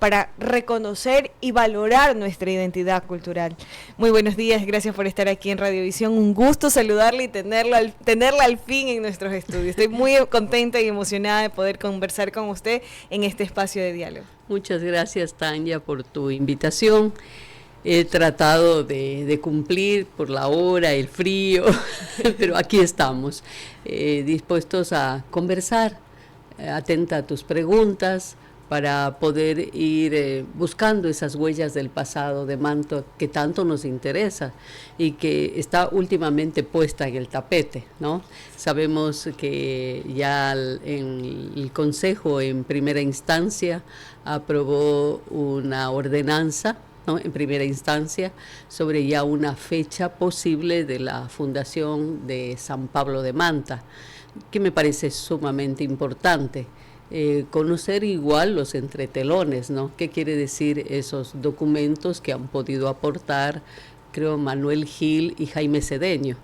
para reconocer y valorar nuestra identidad cultural. Muy buenos días, gracias por estar aquí en Radiovisión. Un gusto saludarla y tenerla al fin en nuestros estudios. Estoy muy contenta y emocionada de poder conversar con usted en este espacio de diálogo. Muchas gracias, Tania, por tu invitación. He tratado de cumplir por la hora, el frío, pero aquí estamos, dispuestos a conversar, atenta a tus preguntas, para poder ir buscando esas huellas del pasado de Manta que tanto nos interesa y que está últimamente puesta en el tapete, ¿no? Sabemos que ya el Consejo en primera instancia aprobó una ordenanza, ¿no?, en primera instancia, sobre ya una fecha posible de la fundación de San Pablo de Manta, que me parece sumamente importante. Conocer igual los entretelones, ¿no? ¿Qué quiere decir esos documentos que han podido aportar, creo, Manuel Gil y Jaime Cedeño?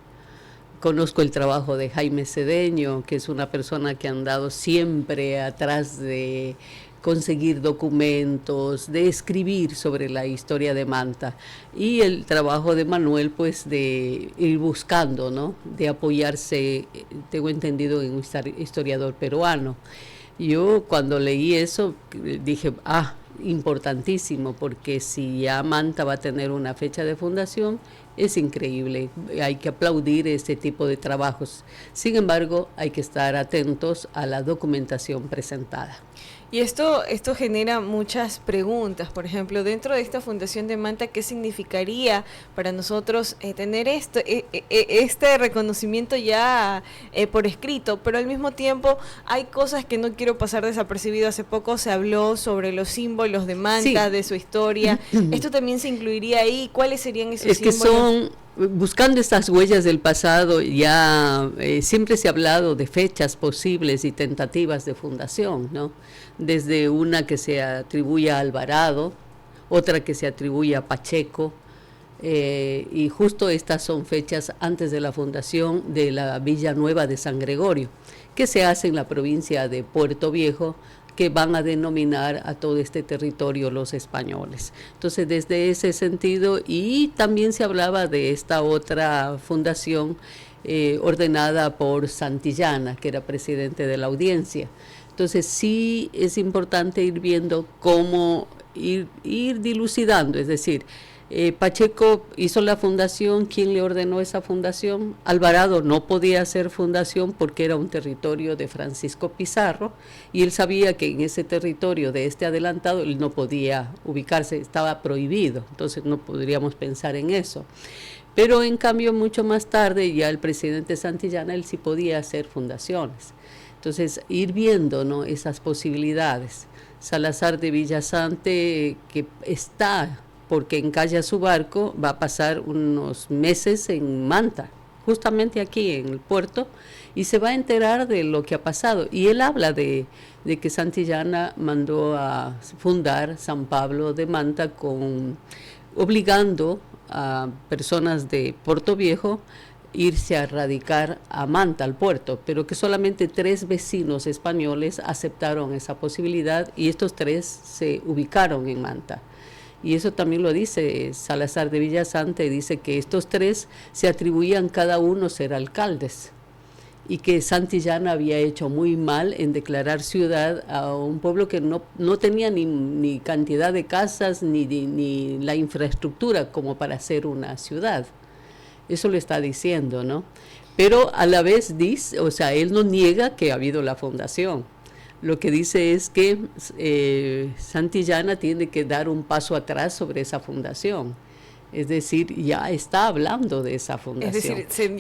Conozco el trabajo de Jaime Cedeño, que es una persona que ha andado siempre atrás de conseguir documentos, de escribir sobre la historia de Manta, y el trabajo de Manuel, pues, de ir buscando, ¿no?, de apoyarse, tengo entendido, en un historiador peruano. Yo cuando leí eso dije, importantísimo, porque si ya Manta va a tener una fecha de fundación, es increíble, hay que aplaudir este tipo de trabajos. Sin embargo, hay que estar atentos a la documentación presentada. Y esto genera muchas preguntas. Por ejemplo, dentro de esta Fundación de Manta, ¿qué significaría para nosotros tener este reconocimiento ya por escrito? Pero al mismo tiempo hay cosas que no quiero pasar desapercibido. Hace poco se habló sobre los símbolos de Manta, sí, de su historia. ¿Esto también se incluiría ahí? ¿Cuáles serían esos símbolos? Es que son... Buscando estas huellas del pasado, ya siempre se ha hablado de fechas posibles y tentativas de fundación, ¿no? Desde una que se atribuye a Alvarado, otra que se atribuye a Pacheco, y justo estas son fechas antes de la fundación de la Villa Nueva de San Gregorio, que se hace en la provincia de Puerto Viejo, que van a denominar a todo este territorio los españoles. Entonces, desde ese sentido, y también se hablaba de esta otra fundación ordenada por Santillana, que era presidente de la audiencia. Entonces, sí es importante ir viendo cómo ir dilucidando, es decir, Pacheco hizo la fundación. ¿Quién le ordenó esa fundación? Alvarado no podía hacer fundación porque era un territorio de Francisco Pizarro, y él sabía que en ese territorio de este adelantado él no podía ubicarse, estaba prohibido, entonces no podríamos pensar en eso. Pero en cambio, mucho más tarde, ya el presidente Santillana, él sí podía hacer fundaciones. Entonces, ir viendo, ¿no?, esas posibilidades. Salazar de Villasante, que está... porque encalla su barco, va a pasar unos meses en Manta, justamente aquí en el puerto, y se va a enterar de lo que ha pasado. Y él habla de que Santillana mandó a fundar San Pablo de Manta, obligando a personas de Puerto Viejo irse a radicar a Manta, al puerto, pero que solamente 3 vecinos españoles aceptaron esa posibilidad, y estos 3 se ubicaron en Manta. Y eso también lo dice Salazar de Villasante, dice que estos 3 se atribuían cada uno ser alcaldes, y que Santillana había hecho muy mal en declarar ciudad a un pueblo que no tenía ni cantidad de casas ni la infraestructura como para ser una ciudad. Eso lo está diciendo, ¿no? Pero a la vez dice, o sea, él no niega que ha habido la fundación. Lo que dice es que Santillana tiene que dar un paso atrás sobre esa fundación. Es decir, ya está hablando de esa fundación. Es decir,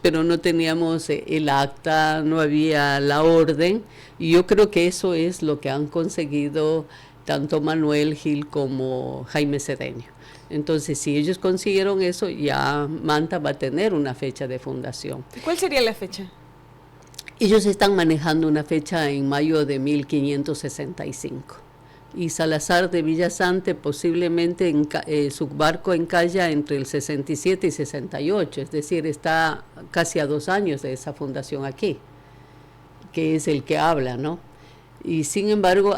pero no teníamos el acta, no había la orden, y yo creo que eso es lo que han conseguido tanto Manuel Gil como Jaime Cedeño. Entonces, si ellos consiguieron eso, ya Manta va a tener una fecha de fundación. ¿Cuál sería la fecha? Ellos están manejando una fecha en mayo de 1565. Y Salazar de Villasante posiblemente su barco encalla entre el 67 y 68, es decir, está casi a 2 años de esa fundación aquí, que es el que habla, ¿no? Y sin embargo,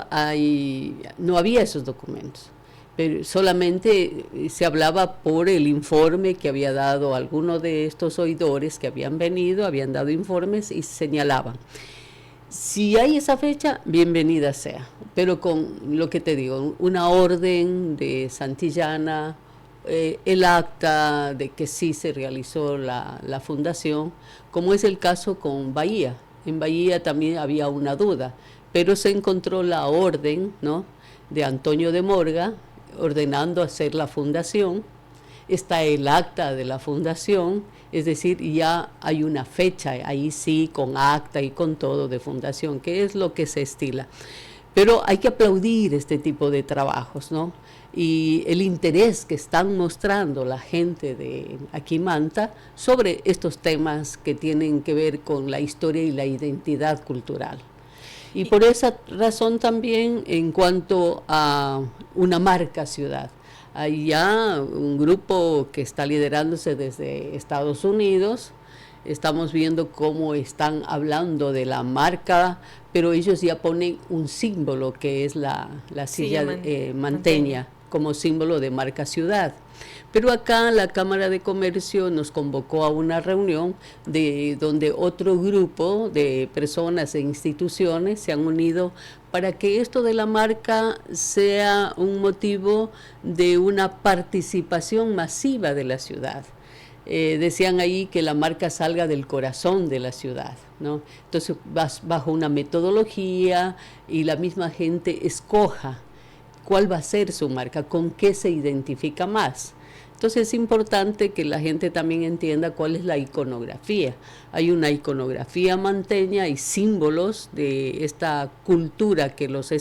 no había esos documentos. Pero solamente se hablaba por el informe que había dado alguno de estos oidores que habían venido, habían dado informes y señalaban. Si hay esa fecha, bienvenida sea, pero con lo que te digo, una orden de Santillana, el acta de que sí se realizó la fundación, como es el caso con Bahía. En Bahía también había una duda, pero se encontró la orden, ¿no?, de Antonio de Morga, ordenando hacer la fundación. Está el acta de la fundación, es decir, ya hay una fecha, ahí sí, con acta y con todo de fundación, que es lo que se estila. Pero hay que aplaudir este tipo de trabajos, ¿no? Y el interés que están mostrando la gente de aquí Manta sobre estos temas que tienen que ver con la historia y la identidad cultural. Y por esa razón también, en cuanto a una marca ciudad, hay ya un grupo que está liderándose desde Estados Unidos. Estamos viendo cómo están hablando de la marca, pero ellos ya ponen un símbolo que es la silla manteña como símbolo de marca ciudad. Pero acá la Cámara de Comercio nos convocó a una reunión donde otro grupo de personas e instituciones se han unido para que esto de la marca sea un motivo de una participación masiva de la ciudad. Decían ahí que la marca salga del corazón de la ciudad, ¿no? Entonces vas bajo una metodología y la misma gente escoja cuál va a ser su marca, con qué se identifica más. Entonces es importante que la gente también entienda cuál es la iconografía. Hay una iconografía manteña y símbolos de esta cultura que los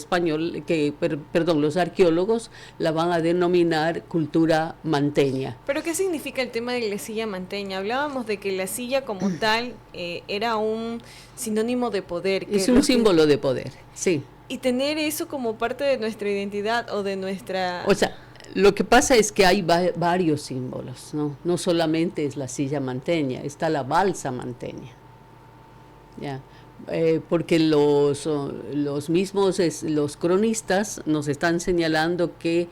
arqueólogos la van a denominar cultura manteña. ¿Pero qué significa el tema de la silla manteña? Hablábamos de que la silla como tal era un sinónimo de poder. Es un símbolo de poder, sí. Y tener eso como parte de nuestra identidad o de nuestra... O sea, lo que pasa es que hay varios símbolos, ¿no? No solamente es la silla manteña, está la balsa manteña, ¿ya? Porque los mismos los cronistas nos están señalando que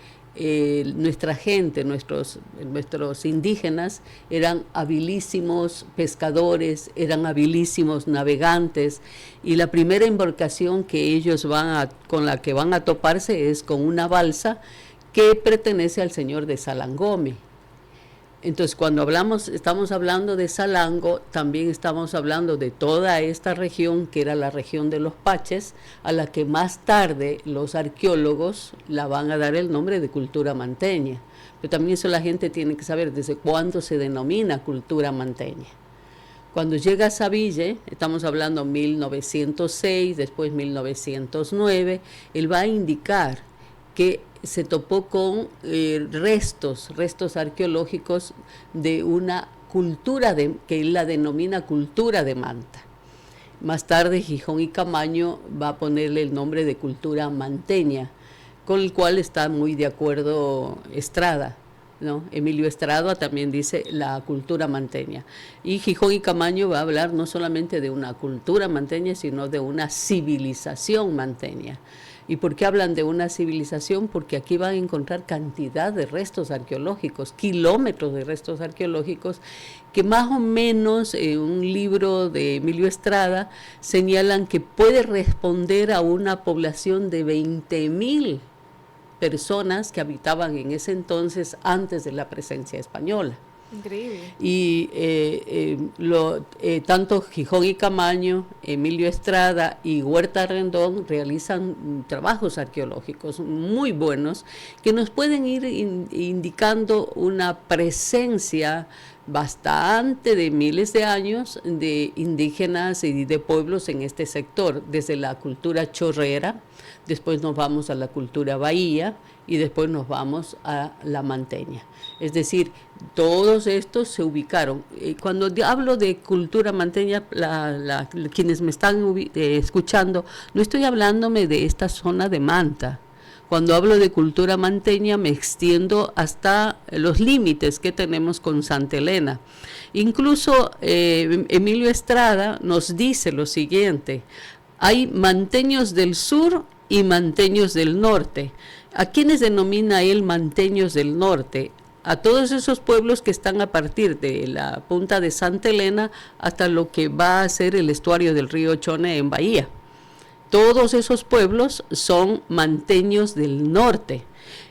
nuestra gente, nuestros indígenas eran habilísimos pescadores, eran habilísimos navegantes, y la primera embarcación que ellos con la que van a toparse es con una balsa que pertenece al señor de Salangome. Entonces, cuando estamos hablando de Salango, también estamos hablando de toda esta región, que era la región de los Paches, a la que más tarde los arqueólogos la van a dar el nombre de cultura manteña. Pero también eso la gente tiene que saber desde cuándo se denomina cultura manteña. Cuando llega a Saville, estamos hablando 1906, después 1909, él va a indicar que se topó con restos arqueológicos de una cultura que él la denomina cultura de Manta. Más tarde Gijón y Camaño va a ponerle el nombre de cultura manteña, con el cual está muy de acuerdo Estrada, ¿no? Emilio Estrada también dice la cultura manteña. Y Gijón y Camaño va a hablar no solamente de una cultura manteña, sino de una civilización manteña. ¿Y por qué hablan de una civilización? Porque aquí van a encontrar cantidad de restos arqueológicos, kilómetros de restos arqueológicos, que más o menos en un libro de Emilio Estrada señalan que puede responder a una población de 20.000 personas que habitaban en ese entonces antes de la presencia española. Increíble. Y tanto Gijón y Camaño, Emilio Estrada y Huerta Rendón realizan trabajos arqueológicos muy buenos que nos pueden ir indicando una presencia bastante de miles de años de indígenas y de pueblos en este sector, desde la cultura chorrera, después nos vamos a la cultura bahía y después nos vamos a la manteña. Es decir, todos estos se ubicaron. Cuando hablo de cultura manteña, quienes me están escuchando, no estoy hablándome de esta zona de Manta. Cuando hablo de cultura manteña me extiendo hasta los límites que tenemos con Santa Elena. Incluso Emilio Estrada nos dice lo siguiente: Hay manteños del sur y manteños del norte. ¿A quiénes denomina él manteños del norte? A todos esos pueblos que están a partir de la punta de Santa Elena hasta lo que va a ser el estuario del río Chone en Bahía. Todos esos pueblos son manteños del norte.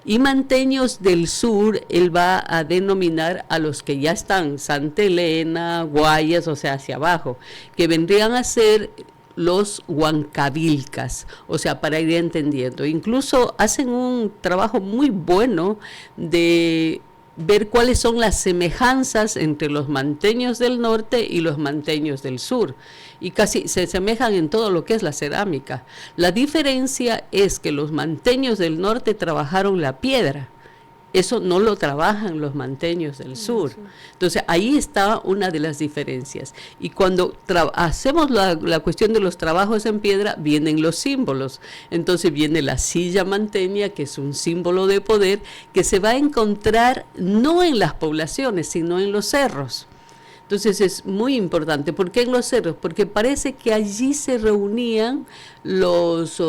Y manteños del sur, él va a denominar a los que ya están, Santa Elena, Guayas, o sea, hacia abajo, que vendrían a ser los huancavilcas, o sea, para ir entendiendo. Incluso hacen un trabajo muy bueno de ver cuáles son las semejanzas entre los manteños del norte y los manteños del sur. Y casi se asemejan en todo lo que es la cerámica. La diferencia es que los manteños del norte trabajaron la piedra. Eso no lo trabajan los manteños del sur. Entonces, ahí está una de las diferencias. Y cuando hacemos la cuestión de los trabajos en piedra, vienen los símbolos. Entonces, viene la silla manteña, que es un símbolo de poder, que se va a encontrar no en las poblaciones, sino en los cerros. Entonces, es muy importante. ¿Por qué en los cerros? Porque parece que allí se reunían los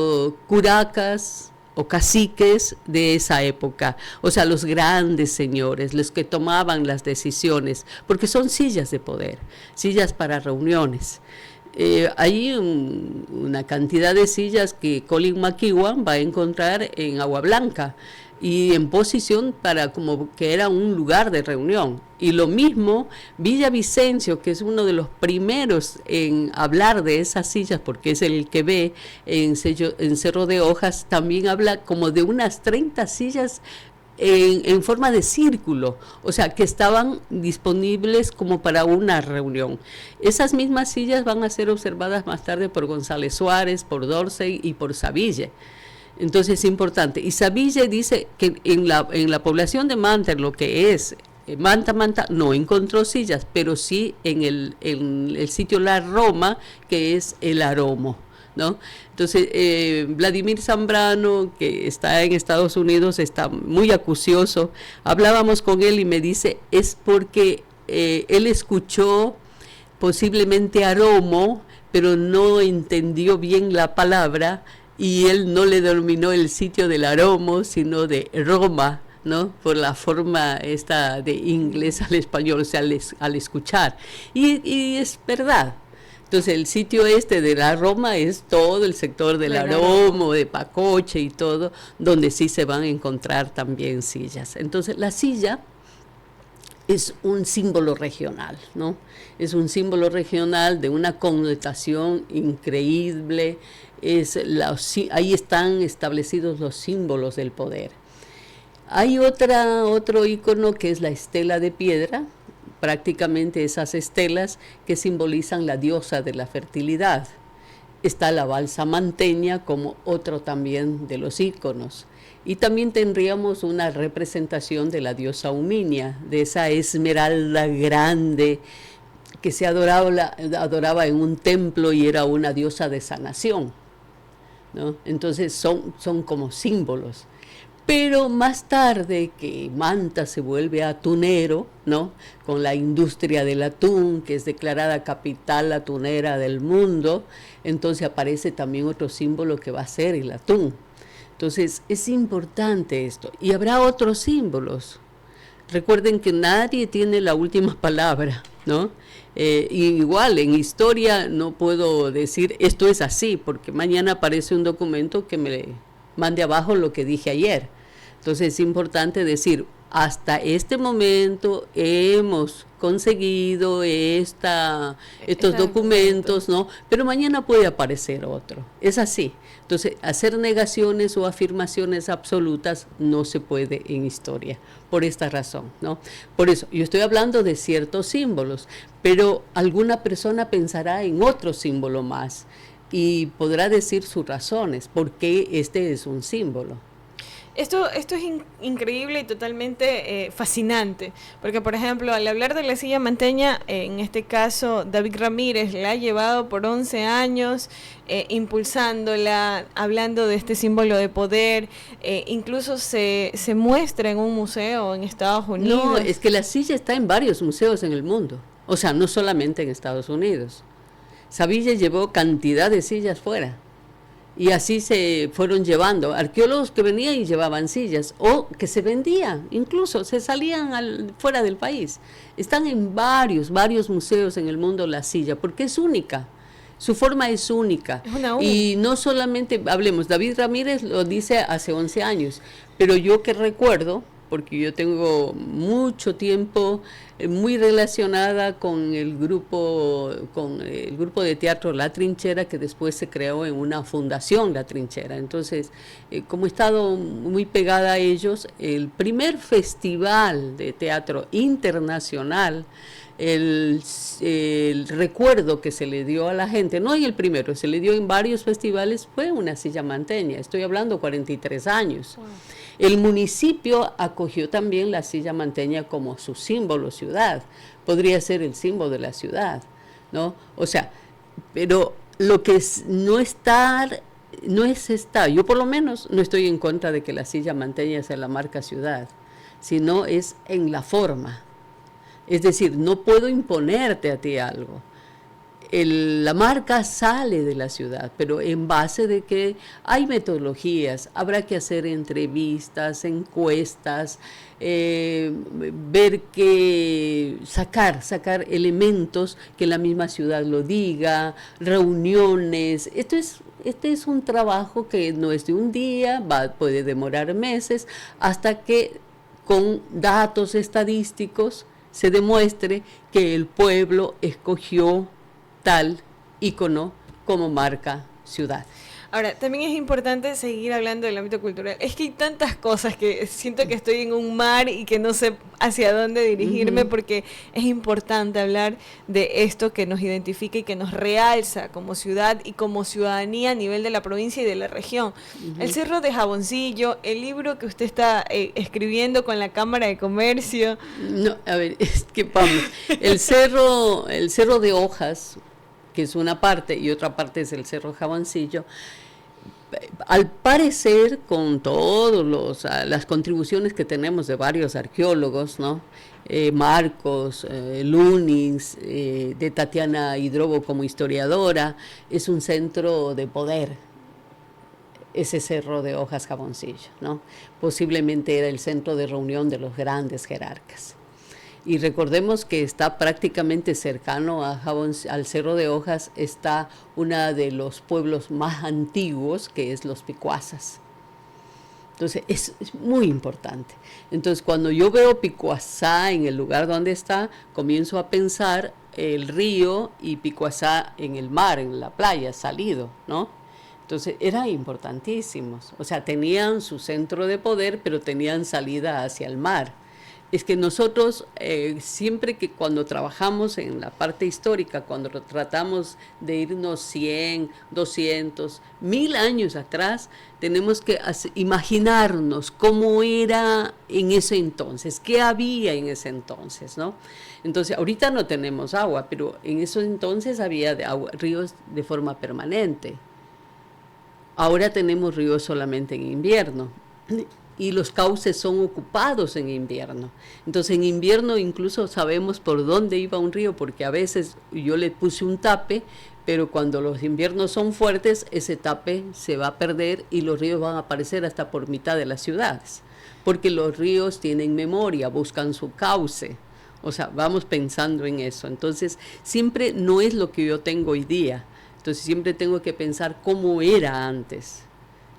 curacas, o caciques de esa época, o sea, los grandes señores, los que tomaban las decisiones, porque son sillas de poder, sillas para reuniones. Hay una cantidad de sillas que Colin McEwan va a encontrar en Agua Blanca y en posición para como que era un lugar de reunión. Y lo mismo Villavicencio, que es uno de los primeros en hablar de esas sillas, porque es el que ve en Cerro de Hojas, también habla como de unas 30 sillas en forma de círculo, o sea, que estaban disponibles como para una reunión. Esas mismas sillas van a ser observadas más tarde por González Suárez, por Dorsey y por Saville. Entonces es importante. Y Saville dice que en la población de Manta, en lo que es Manta, no encontró sillas, pero sí en el sitio La Roma, que es el Aromo, ¿no? Entonces, Vladimir Zambrano, que está en Estados Unidos, está muy acucioso. Hablábamos con él y me dice, es porque él escuchó posiblemente Aromo, pero no entendió bien la palabra, y él no le denominó el sitio del Aromo, sino de Roma, ¿no? Por la forma esta de inglés al español, o sea, al escuchar. Y es verdad. Entonces, el sitio este de la Roma es todo el sector del Aromo, de Pacoche y todo, donde sí se van a encontrar también sillas. Entonces, la silla es un símbolo regional, ¿no? Es un símbolo regional de una connotación increíble. Ahí están establecidos los símbolos del poder. Hay otro ícono que es la estela de piedra, prácticamente esas estelas que simbolizan la diosa de la fertilidad. Está la balsa manteña como otro también de los íconos. Y también tendríamos una representación de la diosa Huminia, de esa esmeralda grande que se adoraba en un templo y era una diosa de sanación, ¿no? Entonces son como símbolos. Pero más tarde que Manta se vuelve atunero, ¿no? Con la industria del atún, que es declarada capital atunera del mundo, entonces aparece también otro símbolo que va a ser el atún. Entonces es importante esto. Y habrá otros símbolos. Recuerden que nadie tiene la última palabra, ¿no? Igual en historia no puedo decir esto es así, porque mañana aparece un documento que me mande abajo lo que dije ayer. Entonces es importante decir, hasta este momento hemos conseguido estos documentos, ¿no? Pero mañana puede aparecer otro. Es así. Entonces, hacer negaciones o afirmaciones absolutas no se puede en historia, por esta razón, ¿no? Por eso, yo estoy hablando de ciertos símbolos, pero alguna persona pensará en otro símbolo más y podrá decir sus razones, por qué este es un símbolo. Esto es increíble y totalmente fascinante, porque por ejemplo, al hablar de la silla manteña, en este caso David Ramírez la ha llevado por 11 años, impulsándola, hablando de este símbolo de poder, incluso se muestra en un museo en Estados Unidos. No, es que la silla está en varios museos en el mundo, o sea, no solamente en Estados Unidos. Saville llevó cantidad de sillas fuera. Y así se fueron llevando arqueólogos que venían y llevaban sillas, o que se vendían, incluso se salían fuera del país. Están en varios museos en el mundo la silla, porque es única, su forma es única. Y no solamente, hablemos, David Ramírez lo dice hace 11 años, pero yo que recuerdo, porque yo tengo mucho tiempo muy relacionada con el grupo de teatro La Trinchera, que después se creó en una fundación La Trinchera. Entonces, como he estado muy pegada a ellos, el primer festival de teatro internacional, el recuerdo que se le dio a la gente, no en el primero, se le dio en varios festivales, fue una silla manteña. Estoy hablando 43 años. Wow. El municipio acogió también la silla manteña como su símbolo ciudad. Podría ser el símbolo de la ciudad, ¿no? O sea, pero lo que no es estar, yo por lo menos no estoy en contra de que la silla manteña sea la marca ciudad, sino es en la forma. Es decir, no puedo imponerte a ti algo. La marca sale de la ciudad, pero en base de que hay metodologías, habrá que hacer entrevistas, encuestas, ver que sacar elementos que la misma ciudad lo diga, reuniones. Este es un trabajo que no es de un día, puede demorar meses, hasta que con datos estadísticos se demuestre que el pueblo escogió tal ícono como marca ciudad. Ahora, también es importante seguir hablando del ámbito cultural. Es que hay tantas cosas que siento que estoy en un mar y que no sé hacia dónde dirigirme, porque es importante hablar de esto que nos identifica y que nos realza como ciudad y como ciudadanía a nivel de la provincia y de la región. El Cerro de Jaboncillo, el libro que usted está escribiendo con la Cámara de Comercio. No, a ver, es que vamos, el cerro de Hojas, que es una parte, y otra parte es el Cerro Jaboncillo. Al parecer, con todas las contribuciones que tenemos de varios arqueólogos, ¿no? Marcos, Lunis, de Tatiana Hidrobo como historiadora, es un centro de poder, ese Cerro de Hojas Jaboncillo, ¿no? Posiblemente era el centro de reunión de los grandes jerarcas. Y recordemos que está prácticamente cercano al Cerro de Hojas, está uno de los pueblos más antiguos, que es los Picuazas. Entonces, es muy importante. Entonces, cuando yo veo Picuazá en el lugar donde está, comienzo a pensar el río y Picuazá en el mar, en la playa, salido, ¿no? Entonces, eran importantísimos. O sea, tenían su centro de poder, pero tenían salida hacia el mar. Es que nosotros siempre que cuando trabajamos en la parte histórica, cuando tratamos de irnos 100, 200, 1000 años atrás, tenemos que imaginarnos cómo era en ese entonces, qué había en ese entonces, ¿no? Entonces, ahorita no tenemos agua, pero en esos entonces había ríos de forma permanente. Ahora tenemos ríos solamente en invierno. Y los cauces son ocupados en invierno. Entonces en invierno incluso sabemos por dónde iba un río, porque a veces yo le puse un tape, pero cuando los inviernos son fuertes, ese tape se va a perder y los ríos van a aparecer hasta por mitad de las ciudades, porque los ríos tienen memoria, buscan su cauce. O sea, vamos pensando en eso. Entonces siempre no es lo que yo tengo hoy día. Entonces siempre tengo que pensar cómo era antes.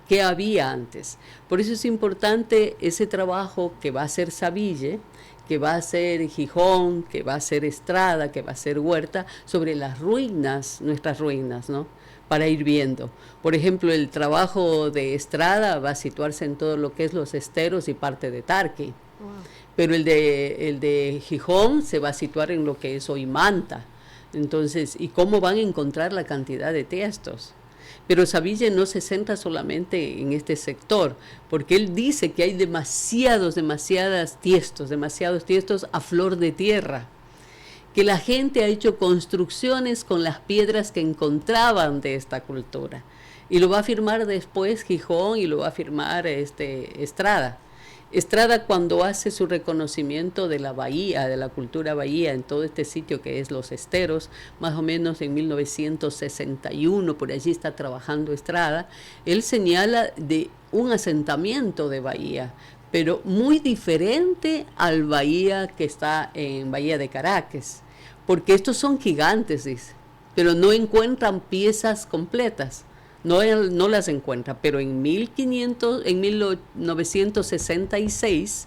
¿Qué había antes? Por eso es importante ese trabajo que va a hacer Saville, que va a hacer Gijón, que va a hacer Estrada, que va a hacer Huerta, sobre las ruinas, nuestras ruinas, ¿no? Para ir viendo. Por ejemplo, el trabajo de Estrada va a situarse en todo lo que es los esteros y parte de Tarqui. Wow. Pero el de Gijón se va a situar en lo que es hoy Manta. Entonces, ¿y cómo van a encontrar la cantidad de textos? Pero Saville no se centra solamente en este sector, porque él dice que hay demasiados tiestos a flor de tierra, que la gente ha hecho construcciones con las piedras que encontraban de esta cultura, y lo va a afirmar después Gijón y lo va a afirmar Estrada. Estrada, cuando hace su reconocimiento de la bahía, de la cultura bahía, en todo este sitio que es Los Esteros, más o menos en 1961, por allí está trabajando Estrada, él señala de un asentamiento de bahía, pero muy diferente al bahía que está en Bahía de Caracas, porque estos son gigantes, dice, pero no encuentran piezas completas. No, no las encuentra, pero en 1966,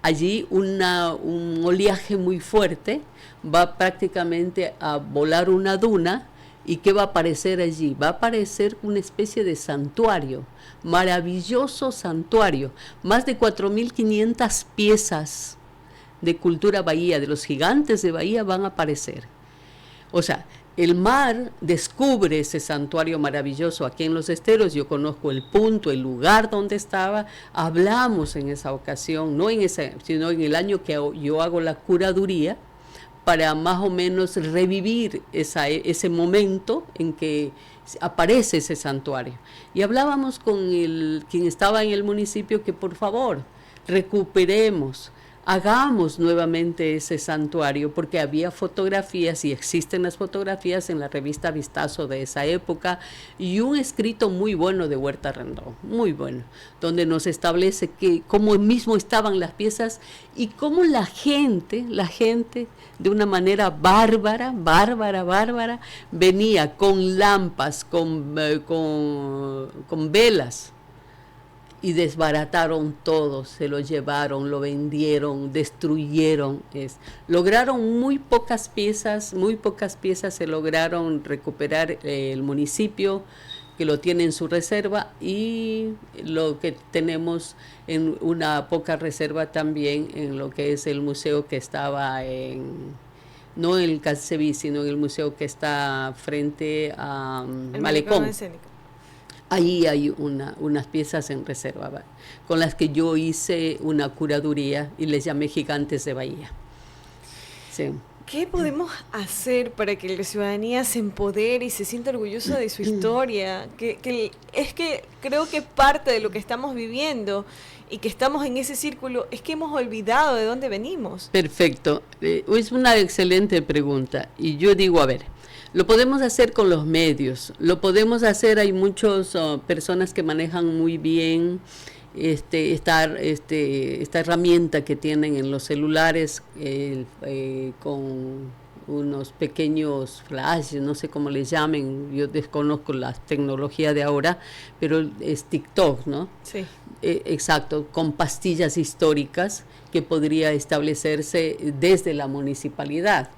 allí un oleaje muy fuerte va prácticamente a volar una duna. ¿Y qué va a aparecer allí? Va a aparecer una especie de santuario, maravilloso santuario, más de 4.500 piezas de cultura bahía, de los gigantes de Bahía van a aparecer. O sea, el mar descubre ese santuario maravilloso aquí en Los Esteros. Yo conozco el punto, el lugar donde estaba. Hablamos en esa ocasión, no en ese, sino en el año que yo hago la curaduría, para más o menos revivir ese momento en que aparece ese santuario. Y hablábamos con quien estaba en el municipio que por favor recuperemos, hagamos nuevamente ese santuario, porque había fotografías y existen las fotografías en la revista Vistazo de esa época, y un escrito muy bueno de Huerta Rendón, muy bueno, donde nos establece cómo mismo estaban las piezas y cómo la gente de una manera bárbara, venía con lámparas, con velas, y desbarataron todo, se lo llevaron, lo vendieron, destruyeron. Lograron muy pocas piezas se lograron recuperar el municipio, que lo tiene en su reserva, y lo que tenemos en una poca reserva también en lo que es el museo que estaba no en el Caseví, sino en el museo que está frente a Malecón. Ahí hay unas piezas en reserva con las que yo hice una curaduría y les llamé Gigantes de Bahía. Sí. ¿Qué podemos hacer para que la ciudadanía se empodere y se sienta orgullosa de su historia? Es que creo que parte de lo que estamos viviendo y que estamos en ese círculo es que hemos olvidado de dónde venimos. Perfecto. Es una excelente pregunta. Y yo digo, a ver, lo podemos hacer con los medios, lo podemos hacer, hay muchas personas que manejan muy bien esta herramienta que tienen en los celulares con unos pequeños flashes, no sé cómo les llamen, yo desconozco la tecnología de ahora, pero es TikTok, ¿no? Sí. Exacto, con pastillas históricas que podría establecerse desde la municipalidad,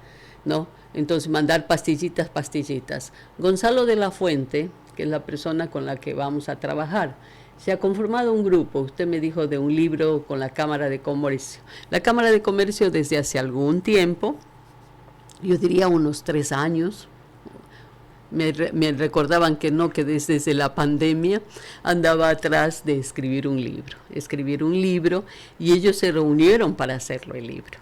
¿no? Entonces mandar pastillitas. Gonzalo de la Fuente, que es la persona con la que vamos a trabajar, se ha conformado un grupo, usted me dijo de un libro con la Cámara de Comercio. La Cámara de Comercio desde hace algún tiempo, yo diría unos 3 años, me recordaban que desde la pandemia andaba atrás de escribir un libro, y ellos se reunieron para hacerlo el libro.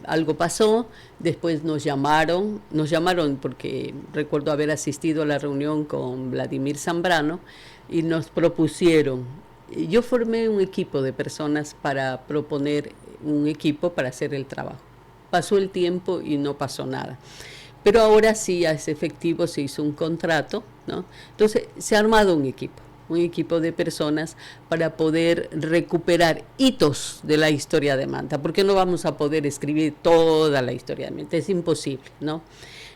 Algo pasó, después nos llamaron porque recuerdo haber asistido a la reunión con Vladimir Zambrano y nos propusieron. Yo formé un equipo de personas para proponer un equipo para hacer el trabajo. Pasó el tiempo y no pasó nada. Pero ahora sí ya es efectivo, se hizo un contrato, ¿no? Entonces se ha armado un equipo de personas para poder recuperar hitos de la historia de Manta, porque no vamos a poder escribir toda la historia de Manta, es imposible, ¿no?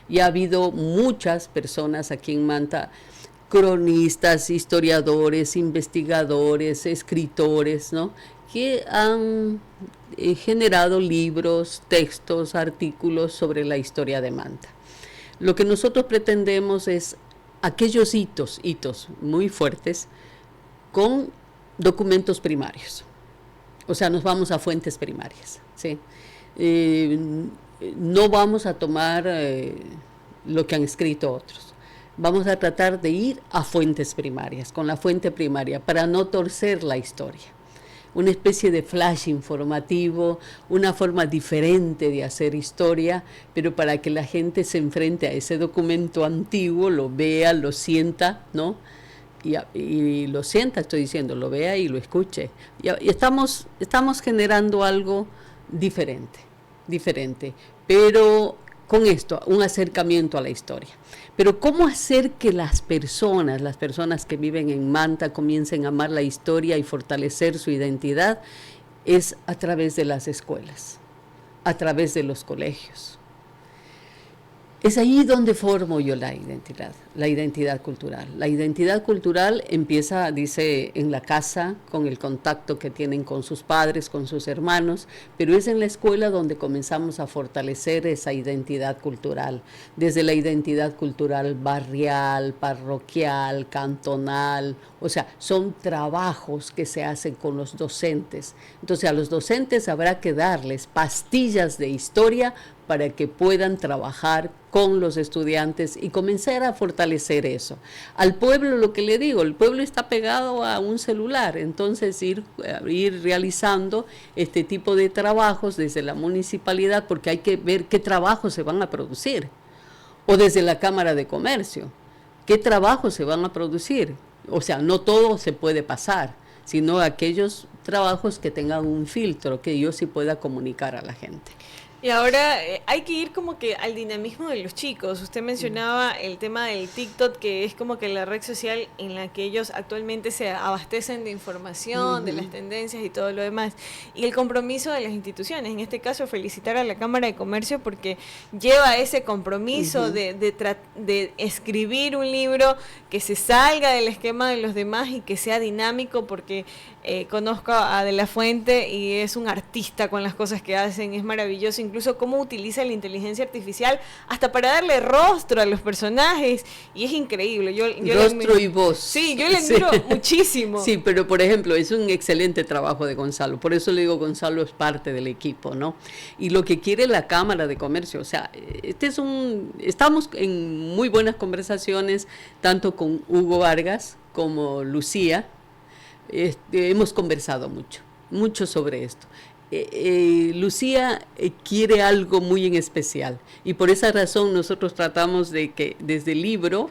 Y ha habido muchas personas aquí en Manta, cronistas, historiadores, investigadores, escritores, ¿no?, que han generado libros, textos, artículos sobre la historia de Manta. Lo que nosotros pretendemos es aquellos hitos muy fuertes con documentos primarios. O sea, nos vamos a fuentes primarias, ¿sí? No vamos a tomar lo que han escrito otros. Vamos a tratar de ir a fuentes primarias, con la fuente primaria, para no torcer la historia. Una especie de flash informativo, una forma diferente de hacer historia, pero para que la gente se enfrente a ese documento antiguo, lo vea, lo sienta, ¿no?, y lo sienta, estoy diciendo, lo vea y lo escuche. Y estamos generando algo diferente, pero con esto, un acercamiento a la historia. Pero ¿cómo hacer que las personas que viven en Manta comiencen a amar la historia y fortalecer su identidad? Es a través de las escuelas, a través de los colegios. Es ahí donde formo yo la identidad cultural. La identidad cultural empieza, dice, en la casa, con el contacto que tienen con sus padres, con sus hermanos, pero es en la escuela donde comenzamos a fortalecer esa identidad cultural, desde la identidad cultural barrial, parroquial, cantonal, o sea, son trabajos que se hacen con los docentes. Entonces a los docentes habrá que darles pastillas de historia para que puedan trabajar con los estudiantes y comenzar a fortalecer eso. Al pueblo, lo que le digo, el pueblo está pegado a un celular, entonces ir realizando este tipo de trabajos desde la municipalidad, porque hay que ver qué trabajos se van a producir, o desde la Cámara de Comercio, qué trabajos se van a producir. O sea, no todo se puede pasar, sino aquellos trabajos que tengan un filtro, que yo sí pueda comunicar a la gente. Y ahora hay que ir como que al dinamismo de los chicos. Usted mencionaba el tema del TikTok, que es como que la red social en la que ellos actualmente se abastecen de información, de las tendencias y todo lo demás. Y el compromiso de las instituciones, en este caso felicitar a la Cámara de Comercio porque lleva ese compromiso de escribir un libro que se salga del esquema de los demás y que sea dinámico, porque conozco a De la Fuente y es un artista con las cosas que hacen, es maravilloso, incluso cómo utiliza la inteligencia artificial hasta para darle rostro a los personajes, y es increíble. Yo rostro y voz. Sí, yo le admiro muchísimo. Sí, pero por ejemplo, es un excelente trabajo de Gonzalo, por eso le digo, Gonzalo es parte del equipo, ¿no? Y lo que quiere la Cámara de Comercio, o sea, estamos en muy buenas conversaciones, tanto con Hugo Vargas como Lucía. Hemos conversado mucho sobre esto. Lucía quiere algo muy en especial, y por esa razón nosotros tratamos de que desde el libro,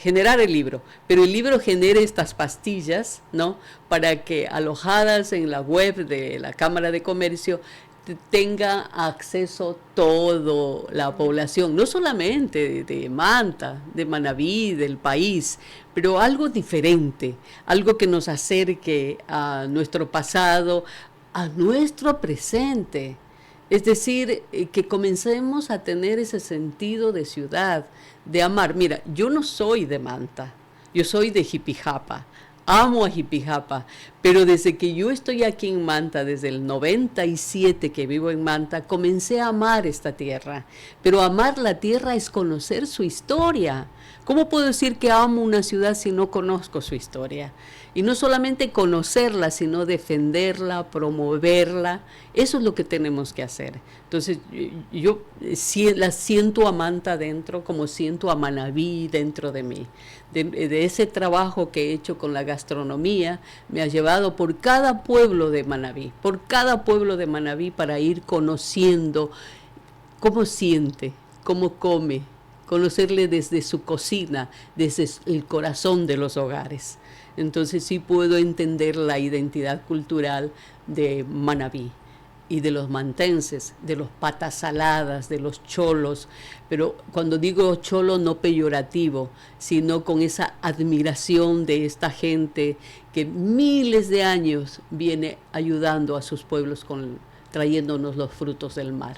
generar el libro, pero el libro genere estas pastillas, ¿no? Para que alojadas en la web de la Cámara de Comercio tenga acceso toda la población, no solamente de Manta, de Manabí, del país, pero algo diferente, algo que nos acerque a nuestro pasado, a nuestro presente. Es decir, que comencemos a tener ese sentido de ciudad, de amar. Mira, yo no soy de Manta, yo soy de Jipijapa. Amo a Jipijapa, pero desde que yo estoy aquí en Manta, desde el 97 que vivo en Manta, comencé a amar esta tierra. Pero amar la tierra es conocer su historia. ¿Cómo puedo decir que amo una ciudad si no conozco su historia? Y no solamente conocerla, sino defenderla, promoverla. Eso es lo que tenemos que hacer. Entonces, yo la siento a Manta dentro, como siento a Manabí dentro de mí. De ese trabajo que he hecho con la gastronomía, me ha llevado por cada pueblo de Manabí, para ir conociendo cómo siente, cómo come, conocerle desde su cocina, desde el corazón de los hogares. Entonces sí puedo entender la identidad cultural de Manabí y de los mantenses, de los patas saladas, de los cholos, pero cuando digo cholo no peyorativo, sino con esa admiración de esta gente que miles de años viene ayudando a sus pueblos trayéndonos los frutos del mar.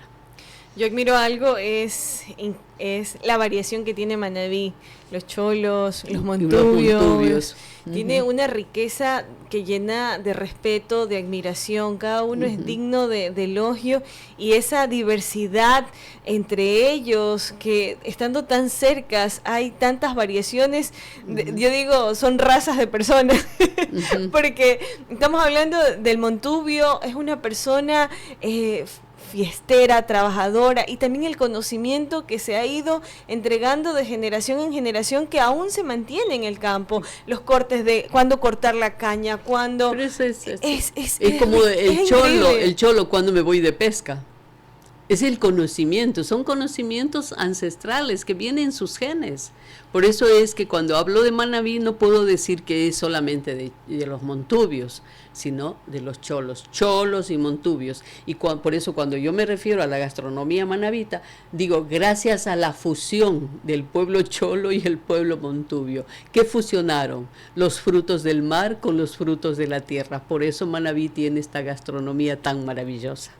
Yo admiro algo, es la variación que tiene Manabí, los cholos, los montubios. Tiene una riqueza que llena de respeto, de admiración, cada uno es digno de elogio, y esa diversidad entre ellos, que estando tan cercas hay tantas variaciones, yo digo, son razas de personas, porque estamos hablando del montubio, es una persona fiestera, trabajadora, y también el conocimiento que se ha ido entregando de generación en generación, que aún se mantiene en el campo, los cortes de cuándo cortar la caña, cuándo... Pero es como el cholo cuando me voy de pesca. Es el conocimiento, son conocimientos ancestrales que vienen en sus genes. Por eso es que cuando hablo de Manabí no puedo decir que es solamente de los montubios, sino de los cholos y montubios. Y por eso cuando yo me refiero a la gastronomía manabita, digo gracias a la fusión del pueblo cholo y el pueblo montubio, que fusionaron los frutos del mar con los frutos de la tierra. Por eso Manabí tiene esta gastronomía tan maravillosa.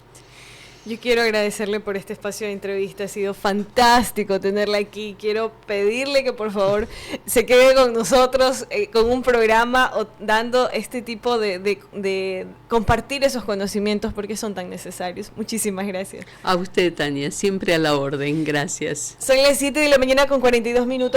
Yo quiero agradecerle por este espacio de entrevista, ha sido fantástico tenerla aquí. Quiero pedirle que por favor se quede con nosotros con un programa dando este tipo de compartir esos conocimientos porque son tan necesarios. Muchísimas gracias. A usted, Tania, siempre a la orden, gracias. Son las 7 de la mañana con 42 minutos.